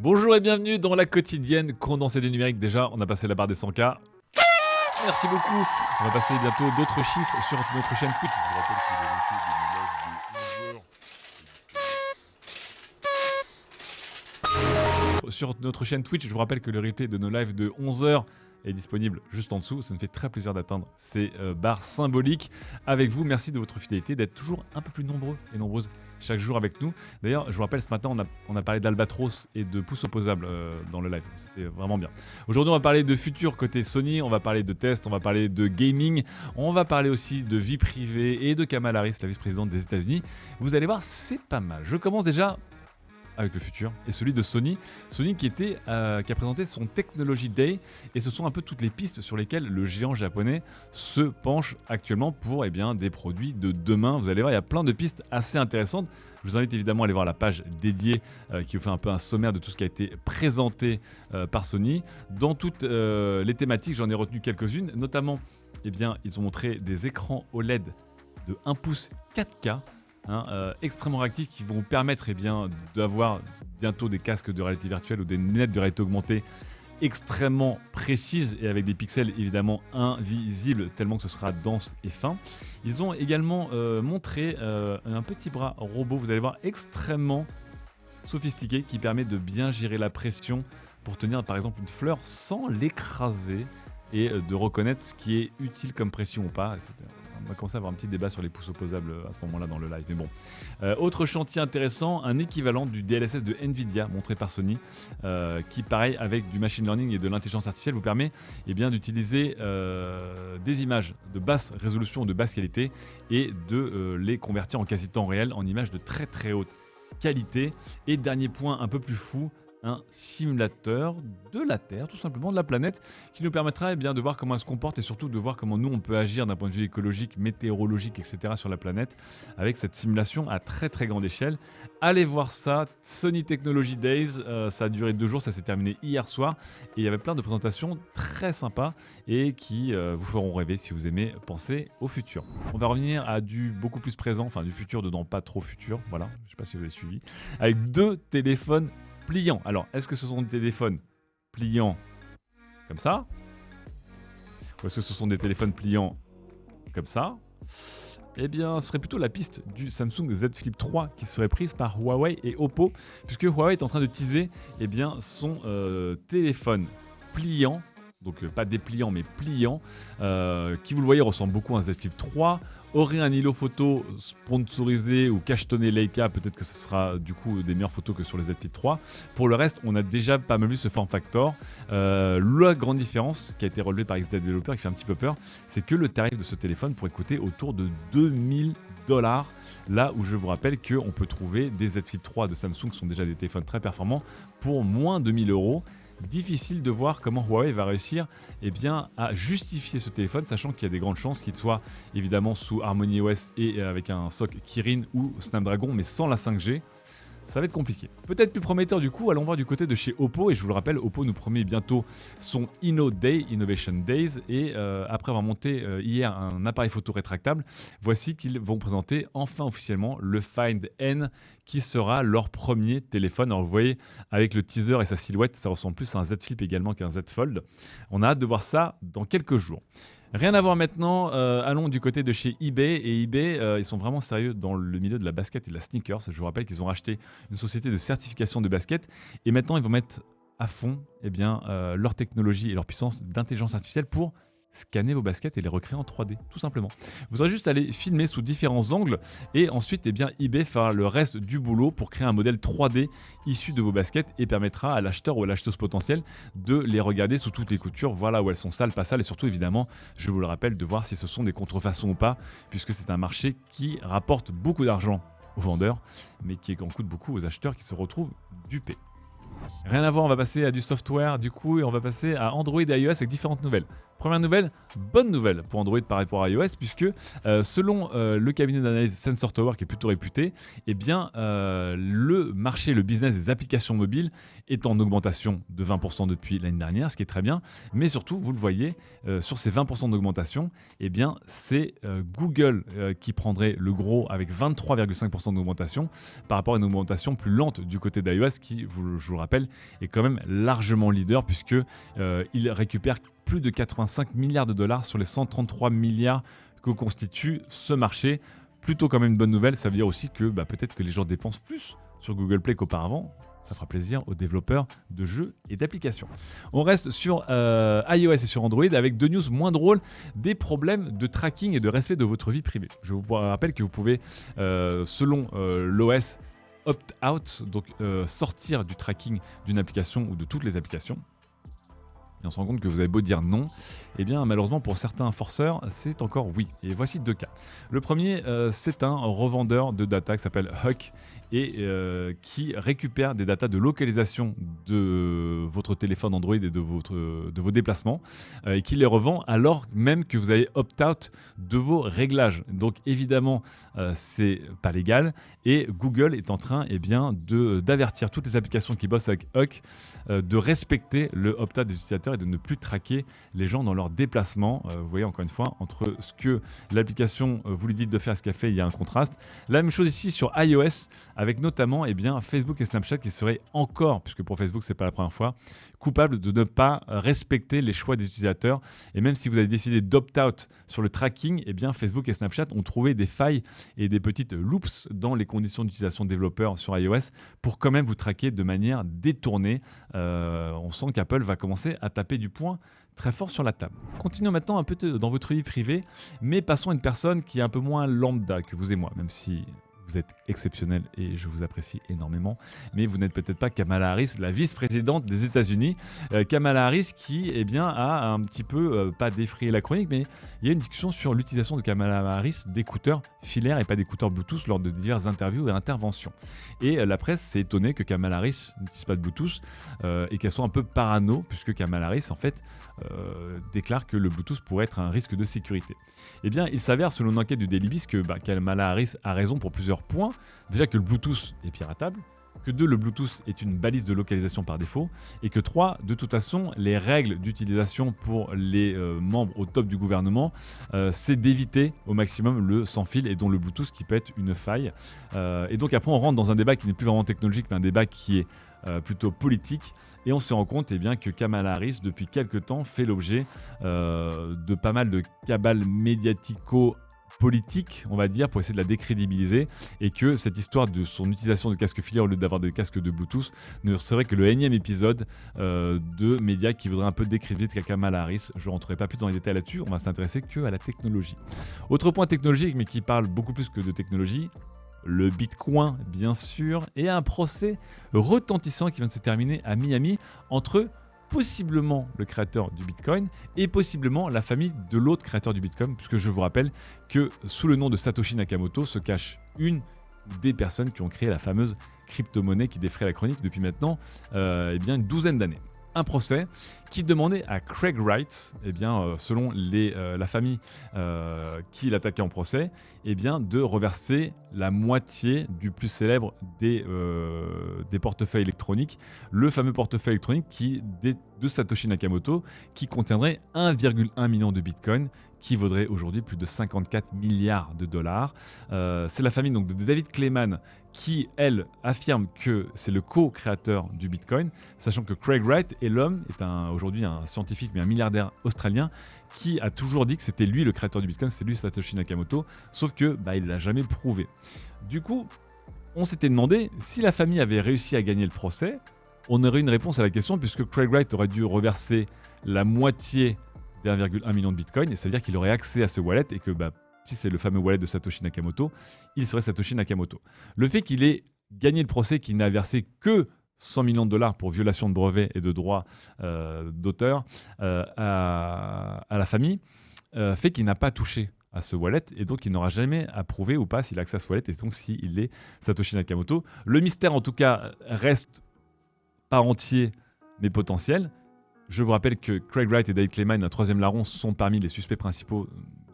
Bonjour et bienvenue dans la quotidienne condensée du numérique. Déjà, on a passé la barre des 100K. Merci beaucoup. On va passer bientôt d'autres chiffres sur notre chaîne Twitch. Je vous rappelle que les replays de nos lives de 11h. Sur notre chaîne Twitch, je vous rappelle que le replay de nos lives de 11h est disponible juste en dessous. Ça nous fait très plaisir d'atteindre ces barres symboliques avec vous. Merci de votre fidélité, d'être toujours un peu plus nombreux et nombreuses chaque jour avec nous. D'ailleurs, je vous rappelle, ce matin, on a parlé d'Albatros et de pouces opposables dans le live. C'était vraiment bien. Aujourd'hui, on va parler de futur côté Sony, on va parler de tests, on va parler de gaming, on va parler aussi de vie privée et de Kamala Harris, la vice-présidente des États-Unis. Vous allez voir, c'est pas mal. Je commence déjà avec le futur et celui de Sony. Sony qui a présenté son Technology Day et ce sont un peu toutes les pistes sur lesquelles le géant japonais se penche actuellement pour des produits de demain. Vous allez voir, il y a plein de pistes assez intéressantes. Je vous invite évidemment à aller voir la page dédiée qui vous fait un peu un sommaire de tout ce qui a été présenté par Sony. Dans toutes les thématiques, j'en ai retenu quelques-unes, notamment ils ont montré des écrans OLED de 1 pouce 4K. Extrêmement réactifs qui vont vous permettre d'avoir bientôt des casques de réalité virtuelle ou des lunettes de réalité augmentée extrêmement précises et avec des pixels évidemment invisibles tellement que ce sera dense et fin. Ils ont également montré un petit bras robot, vous allez voir, extrêmement sophistiqué qui permet de bien gérer la pression pour tenir par exemple une fleur sans l'écraser et de reconnaître ce qui est utile comme pression ou pas. On va commencer à avoir un petit débat sur les pouces opposables à ce moment-là dans le live. Mais bon. Autre chantier intéressant, un équivalent du DLSS de Nvidia montré par Sony, qui, pareil, avec du machine learning et de l'intelligence artificielle, vous permet d'utiliser des images de basse résolution, de basse qualité, et de les convertir en quasi-temps réel en images de très très haute qualité. Et dernier point un peu plus fou, un simulateur de la Terre, tout simplement de la planète, qui nous permettra de voir comment elle se comporte et surtout de voir comment nous on peut agir d'un point de vue écologique, météorologique, etc. sur la planète avec cette simulation à très très grande échelle. Allez voir ça, Sony Technology Days, ça a duré 2 jours, ça s'est terminé hier soir et il y avait plein de présentations très sympas et qui vous feront rêver si vous aimez penser au futur. On va revenir à du beaucoup plus présent, enfin du futur dedans pas trop futur, voilà, je ne sais pas si vous avez suivi, avec 2 téléphones pliants. Alors, est-ce que ce sont des téléphones pliants comme ça? Ou est-ce que ce sont des téléphones pliants comme ça? Ce serait plutôt la piste du Samsung Z Flip 3 qui serait prise par Huawei et Oppo, puisque Huawei est en train de teaser son téléphone pliant, donc pas dépliant mais pliant, qui vous le voyez ressemble beaucoup à un Z Flip 3, aurait un îlot photo sponsorisé ou cachetonné Leica, peut-être que ce sera du coup des meilleures photos que sur le Z Flip 3. Pour le reste, on a déjà pas mal vu ce form factor. La grande différence qui a été relevée par XD Developer, qui fait un petit peu peur, c'est que le tarif de ce téléphone pourrait coûter autour de $2000. Là où je vous rappelle qu'on peut trouver des Z Flip 3 de Samsung qui sont déjà des téléphones très performants pour moins de 1000 €. Difficile de voir comment Huawei va réussir à justifier ce téléphone, sachant qu'il y a des grandes chances qu'il soit évidemment sous Harmony OS et avec un SoC Kirin ou Snapdragon, mais sans la 5G. Ça va être compliqué. Peut-être plus prometteur du coup, allons voir du côté de chez Oppo. Et je vous le rappelle, Oppo nous promet bientôt son Innovation Days. Et après avoir monté hier un appareil photo rétractable, voici qu'ils vont présenter enfin officiellement le Find N, qui sera leur premier téléphone. Alors vous voyez, avec le teaser et sa silhouette, ça ressemble plus à un Z Flip également qu'un Z Fold. On a hâte de voir ça dans quelques jours. Rien à voir maintenant, allons du côté de chez eBay. Et eBay, ils sont vraiment sérieux dans le milieu de la basket et de la sneakers. Je vous rappelle qu'ils ont racheté une société de certification de basket. Et maintenant, ils vont mettre à fond leur technologie et leur puissance d'intelligence artificielle pour scanner vos baskets et les recréer en 3D, tout simplement. Vous aurez juste à les filmer sous différents angles et ensuite eBay fera le reste du boulot pour créer un modèle 3D issu de vos baskets et permettra à l'acheteur ou à l'acheteuse potentielle de les regarder sous toutes les coutures, voir là où elles sont sales, pas sales, et surtout évidemment, je vous le rappelle, de voir si ce sont des contrefaçons ou pas, puisque c'est un marché qui rapporte beaucoup d'argent aux vendeurs, mais qui en coûte beaucoup aux acheteurs qui se retrouvent dupés. Rien à voir, on va passer à du software du coup et on va passer à Android et iOS avec différentes nouvelles. Première nouvelle, bonne nouvelle pour Android par rapport à iOS, puisque selon le cabinet d'analyse Sensor Tower, qui est plutôt réputé, eh bien, le marché, le business des applications mobiles est en augmentation de 20% depuis l'année dernière, ce qui est très bien. Mais surtout, vous le voyez, sur ces 20% d'augmentation, eh bien, c'est Google qui prendrait le gros avec 23,5% d'augmentation par rapport à une augmentation plus lente du côté d'iOS qui, je vous le rappelle, est quand même largement leader puisque il récupère plus de 85 milliards de dollars sur les 133 milliards que constitue ce marché. Plutôt quand même une bonne nouvelle, ça veut dire aussi que peut-être que les gens dépensent plus sur Google Play qu'auparavant. Ça fera plaisir aux développeurs de jeux et d'applications. On reste sur iOS et sur Android avec deux news moins drôles, des problèmes de tracking et de respect de votre vie privée. Je vous rappelle que vous pouvez, selon l'OS, opt-out, donc sortir du tracking d'une application ou de toutes les applications. Et on se rend compte que vous avez beau dire non, eh bien malheureusement pour certains forceurs, c'est encore oui. Et voici deux cas. Le premier, c'est un revendeur de data qui s'appelle Huck et qui récupère des datas de localisation de votre téléphone Android et de vos déplacements et qui les revend alors même que vous avez opt-out de vos réglages. Donc évidemment, c'est pas légal et Google est en train d'avertir toutes les applications qui bossent avec Huck de respecter le opt-out des utilisateurs et de ne plus traquer les gens dans leurs déplacements. Vous voyez encore une fois, entre ce que l'application vous lui dites de faire et ce qu'elle fait, il y a un contraste. La même chose ici sur iOS, avec notamment Facebook et Snapchat qui seraient encore, puisque pour Facebook c'est pas la première fois, coupables de ne pas respecter les choix des utilisateurs. Et même si vous avez décidé d'opt-out sur le tracking, Facebook et Snapchat ont trouvé des failles et des petites loops dans les conditions d'utilisation développeurs sur iOS pour quand même vous traquer de manière détournée. On sent qu'Apple va commencer à taper du poing très fort sur la table. Continuons maintenant un peu dans votre vie privée, mais passons à une personne qui est un peu moins lambda que vous et moi, même si vous êtes exceptionnel et je vous apprécie énormément, mais vous n'êtes peut-être pas Kamala Harris, la vice-présidente des États-Unis. Kamala Harris qui a un petit peu, pas défrayé la chronique, mais il y a une discussion sur l'utilisation de Kamala Harris d'écouteurs filaires et pas d'écouteurs Bluetooth lors de diverses interviews et interventions. Et la presse s'est étonnée que Kamala Harris n'utilise pas de Bluetooth et qu'elle soit un peu parano, puisque Kamala Harris, en fait, déclare que le Bluetooth pourrait être un risque de sécurité. Eh bien, il s'avère, selon une enquête du Daily Beast, que Kamala Harris a raison pour plusieurs points. Déjà que le Bluetooth est piratable, que 2, le Bluetooth est une balise de localisation par défaut, et que 3, de toute façon, les règles d'utilisation pour les membres au top du gouvernement, c'est d'éviter au maximum le sans fil et dont le Bluetooth qui peut être une faille. Et donc après, on rentre dans un débat qui n'est plus vraiment technologique, mais un débat qui est plutôt politique, et on se rend compte que Kamala Harris depuis quelques temps fait l'objet de pas mal de cabales médiatico-politiques, on va dire, pour essayer de la décrédibiliser, et que cette histoire de son utilisation de casques filaires au lieu d'avoir des casques de Bluetooth ne serait que le énième épisode de médias qui voudraient un peu décréditer Kamala Harris. Je ne rentrerai pas plus dans les détails là-dessus, on va s'intéresser que à la technologie. Autre point technologique, mais qui parle beaucoup plus que de technologie, le Bitcoin, bien sûr, et un procès retentissant qui vient de se terminer à Miami entre possiblement le créateur du Bitcoin et possiblement la famille de l'autre créateur du Bitcoin, puisque je vous rappelle que sous le nom de Satoshi Nakamoto se cache une des personnes qui ont créé la fameuse crypto-monnaie qui défraie la chronique depuis maintenant une douzaine d'années. Un procès qui demandait à Craig Wright, selon la famille qui l'attaquait en procès, de reverser la moitié du plus célèbre des portefeuilles électroniques, le fameux portefeuille électronique de Satoshi Nakamoto, qui contiendrait 1,1 million de bitcoins, qui vaudrait aujourd'hui plus de 54 milliards de dollars. C'est la famille donc, de David Clayman qui, elle, affirme que c'est le co-créateur du Bitcoin, sachant que Craig Wright est aujourd'hui un scientifique, mais un milliardaire australien, qui a toujours dit que c'était lui le créateur du Bitcoin, c'est lui Satoshi Nakamoto, sauf que il ne l'a jamais prouvé. Du coup, on s'était demandé, si la famille avait réussi à gagner le procès, on aurait une réponse à la question, puisque Craig Wright aurait dû reverser la moitié des 1,1 million de Bitcoin, et ça veut dire qu'il aurait accès à ce wallet, et que si c'est le fameux wallet de Satoshi Nakamoto, il serait Satoshi Nakamoto. Le fait qu'il ait gagné le procès, qu'il n'a versé que 100 millions de dollars pour violation de brevets et de droits d'auteur à la famille, fait qu'il n'a pas touché à ce wallet, et donc il n'aura jamais à prouver ou pas s'il a accès à ce wallet, et donc s'il est Satoshi Nakamoto. Le mystère, en tout cas, reste pas entier, mais potentiel. Je vous rappelle que Craig Wright et David Clayman, un troisième larron, sont parmi les suspects principaux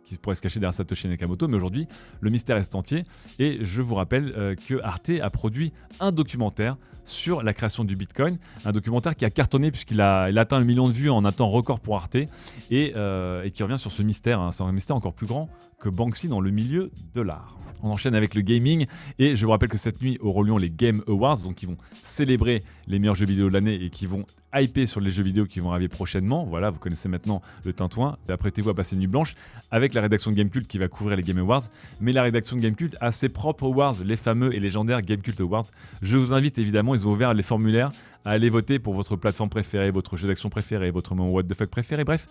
qui pourraient se cacher derrière Satoshi Nakamoto, mais aujourd'hui, le mystère est entier. Et je vous rappelle que Arte a produit un documentaire sur la création du Bitcoin, un documentaire qui a cartonné puisqu'il a atteint 1 million de vues en un temps record pour Arte, et qui revient sur ce mystère. C'est un mystère encore plus grand que Banksy dans le milieu de l'art. On enchaîne avec le gaming, et je vous rappelle que cette nuit auront lieu les Game Awards, donc qui vont célébrer les meilleurs jeux vidéo de l'année et qui vont hyper sur les jeux vidéo qui vont arriver prochainement. Voilà, vous connaissez maintenant le tintouin. Apprêtez-vous à passer une nuit blanche avec la rédaction de Gamecult qui va couvrir les Game Awards. Mais la rédaction de Gamecult a ses propres awards, les fameux et légendaires Gamecult Awards. Je vous invite évidemment, ils ont ouvert les formulaires à aller voter pour votre plateforme préférée, votre jeu d'action préféré, votre moment what the fuck préféré, bref.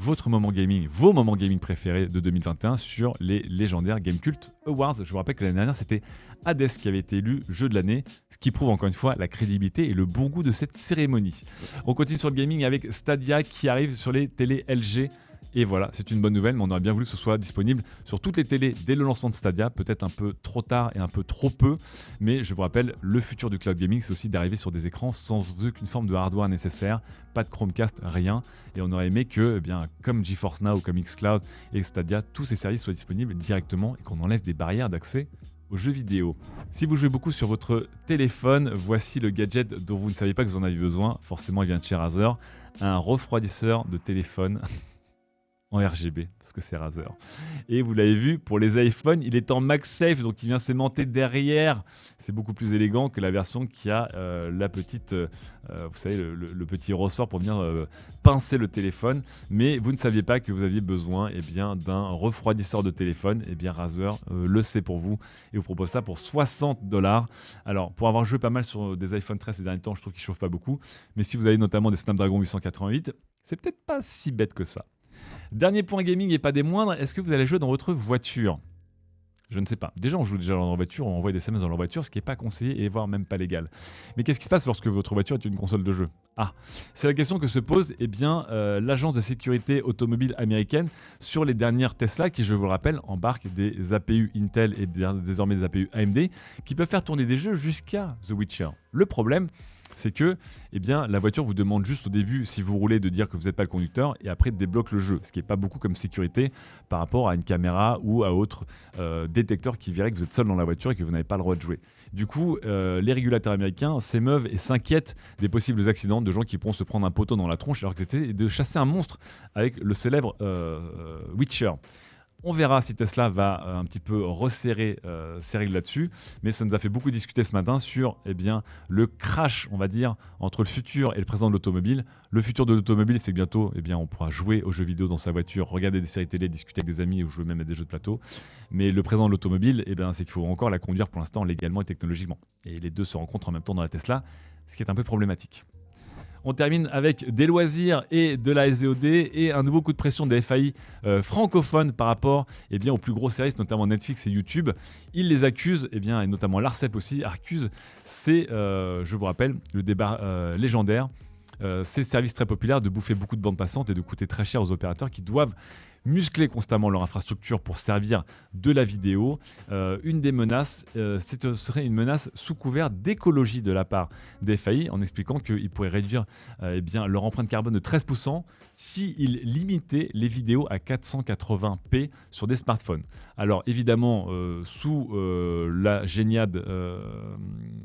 Votre moment gaming, vos moments gaming préférés de 2021 sur les légendaires Gamecult Awards. Je vous rappelle que l'année dernière, c'était Hades qui avait été élu jeu de l'année, ce qui prouve encore une fois la crédibilité et le bon goût de cette cérémonie. On continue sur le gaming avec Stadia qui arrive sur les télé LG. Et voilà, c'est une bonne nouvelle, mais on aurait bien voulu que ce soit disponible sur toutes les télés dès le lancement de Stadia, peut-être un peu trop tard et un peu trop peu, mais je vous rappelle, le futur du cloud gaming, c'est aussi d'arriver sur des écrans sans aucune forme de hardware nécessaire, pas de Chromecast, rien, et on aurait aimé que, eh bien, comme GeForce Now ou comme xCloud et Stadia, tous ces services soient disponibles directement et qu'on enlève des barrières d'accès aux jeux vidéo. Si vous jouez beaucoup sur votre téléphone, voici le gadget dont vous ne saviez pas que vous en aviez besoin, forcément il vient de chez Razer, un refroidisseur de téléphone en RGB, parce que c'est Razer. Et vous l'avez vu, pour les iPhones, il est en MagSafe, donc il vient s'aimanter derrière. C'est beaucoup plus élégant que la version qui a la petite, vous savez, le petit ressort pour venir pincer le téléphone. Mais vous ne saviez pas que vous aviez besoin d'un refroidisseur de téléphone. Eh bien, Razer le sait pour vous et vous propose ça pour $60. Alors, pour avoir joué pas mal sur des iPhone 13 ces derniers temps, je trouve qu'ils ne chauffent pas beaucoup. Mais si vous avez notamment des Snapdragon 888, c'est peut-être pas si bête que ça. Dernier point gaming et pas des moindres, est-ce que vous allez jouer dans votre voiture ? Je ne sais pas. Déjà, on joue déjà dans leur voiture, on envoie des SMS dans leur voiture, ce qui n'est pas conseillé et voire même pas légal. Mais qu'est-ce qui se passe lorsque votre voiture est une console de jeu ? Ah, c'est la question que se pose l'agence de sécurité automobile américaine sur les dernières Tesla qui, je vous le rappelle, embarquent des APU Intel et désormais des APU AMD qui peuvent faire tourner des jeux jusqu'à The Witcher. Le problème, c'est que la voiture vous demande juste au début, si vous roulez, de dire que vous n'êtes pas le conducteur et après débloque le jeu, ce qui n'est pas beaucoup comme sécurité par rapport à une caméra ou à autre détecteur qui verrait que vous êtes seul dans la voiture et que vous n'avez pas le droit de jouer. Du coup, les régulateurs américains s'émeuvent et s'inquiètent des possibles accidents de gens qui pourront se prendre un poteau dans la tronche alors que c'était de chasser un monstre avec le célèbre Witcher. On verra si Tesla va un petit peu resserrer ses règles là-dessus, mais ça nous a fait beaucoup discuter ce matin sur le crash, on va dire, entre le futur et le présent de l'automobile. Le futur de l'automobile, c'est que bientôt, on pourra jouer aux jeux vidéo dans sa voiture, regarder des séries télé, discuter avec des amis ou jouer même à des jeux de plateau. Mais le présent de l'automobile, c'est qu'il faut encore la conduire pour l'instant légalement et technologiquement. Et les deux se rencontrent en même temps dans la Tesla, ce qui est un peu problématique. On termine avec des loisirs et de la SVOD et un nouveau coup de pression des FAI francophones par rapport aux plus gros services, notamment Netflix et YouTube. Ils les accusent, et notamment l'ARCEP aussi, accuse, je vous rappelle, le débat légendaire, ces services très populaires de bouffer beaucoup de bandes passantes et de coûter très cher aux opérateurs qui doivent muscler constamment leur infrastructure pour servir de la vidéo. Une des menaces, ce serait une menace sous couvert d'écologie de la part des FAI, en expliquant qu'ils pourraient réduire leur empreinte carbone de 13% s'ils limitaient les vidéos à 480p sur des smartphones. Alors évidemment, sous la géniade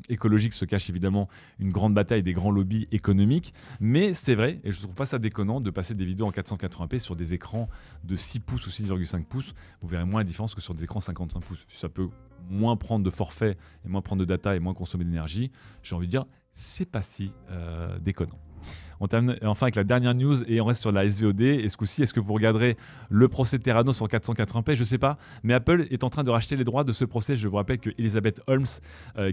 écologique se cache évidemment une grande bataille des grands lobbies économiques, mais c'est vrai, et je ne trouve pas ça déconnant, de passer des vidéos en 480p sur des écrans de 6 pouces ou 6,5 pouces, vous verrez moins la différence que sur des écrans 55 pouces. Ça peut moins prendre de forfait et moins prendre de data et moins consommer d'énergie. J'ai envie de dire, c'est pas si déconnant. On termine enfin avec la dernière news et on reste sur la SVOD. Et ce coup-ci, est-ce que vous regarderez le procès Theranos en 480p ? Je ne sais pas. Mais Apple est en train de racheter les droits de ce procès. Je vous rappelle que Elizabeth Holmes,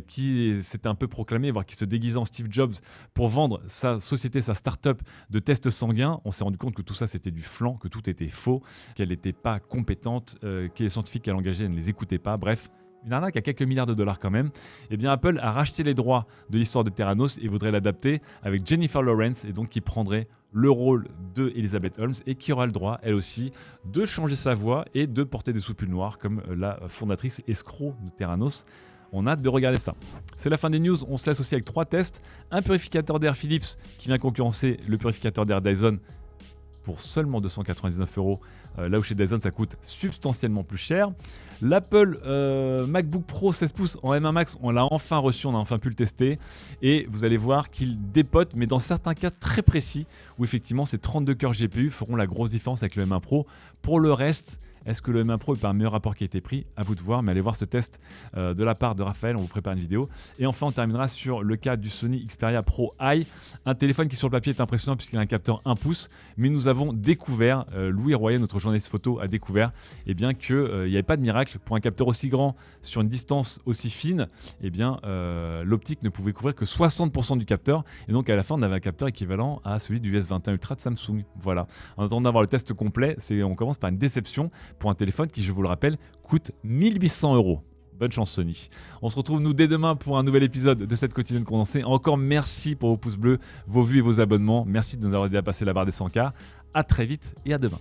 qui s'était un peu proclamée, voire qui se déguisait en Steve Jobs pour vendre sa société, sa start-up de tests sanguins, on s'est rendu compte que tout ça c'était du flan, que tout était faux, qu'elle n'était pas compétente, que les scientifiques qu'elle engageait ne les écoutaient pas. Bref. Une arnaque à quelques milliards de dollars quand même. Apple a racheté les droits de l'histoire de Theranos et voudrait l'adapter avec Jennifer Lawrence et donc qui prendrait le rôle de Elizabeth Holmes et qui aura le droit, elle aussi, de changer sa voix et de porter des soupules noires comme la fondatrice escroc de Theranos. On a hâte de regarder ça. C'est la fin des news, on se laisse aussi avec 3 tests. Un purificateur d'air Philips qui vient concurrencer le purificateur d'air Dyson pour seulement 299 €, là où chez Dyson ça coûte substantiellement plus cher. L'Apple MacBook Pro 16 pouces en M1 Max, on l'a enfin reçu, on a enfin pu le tester, et vous allez voir qu'il dépote, mais dans certains cas très précis, où effectivement ces 32 cœurs GPU feront la grosse différence avec le M1 Pro. Pour le reste, est-ce que le M1 Pro est pas un meilleur rapport qualité-prix? À vous de voir, mais allez voir ce test de la part de Raphaël, on vous prépare une vidéo. Et enfin, on terminera sur le cas du Sony Xperia Pro Eye, un téléphone qui sur le papier est impressionnant puisqu'il a un capteur 1 pouce, mais nous avons découvert, Louis Royer, notre journaliste photo, a découvert qu'il n'y avait pas de miracle. Pour un capteur aussi grand, sur une distance aussi fine, l'optique ne pouvait couvrir que 60% du capteur, et donc à la fin, on avait un capteur équivalent à celui du S21 Ultra de Samsung. Voilà. En attendant d'avoir le test complet, on commence par une déception pour un téléphone qui, je vous le rappelle, coûte 1 800 €. Bonne chance Sony. On se retrouve nous dès demain pour un nouvel épisode de cette quotidienne condensée. Encore merci pour vos pouces bleus, vos vues et vos abonnements. Merci de nous avoir aidé à passer la barre des 100K. À très vite et à demain.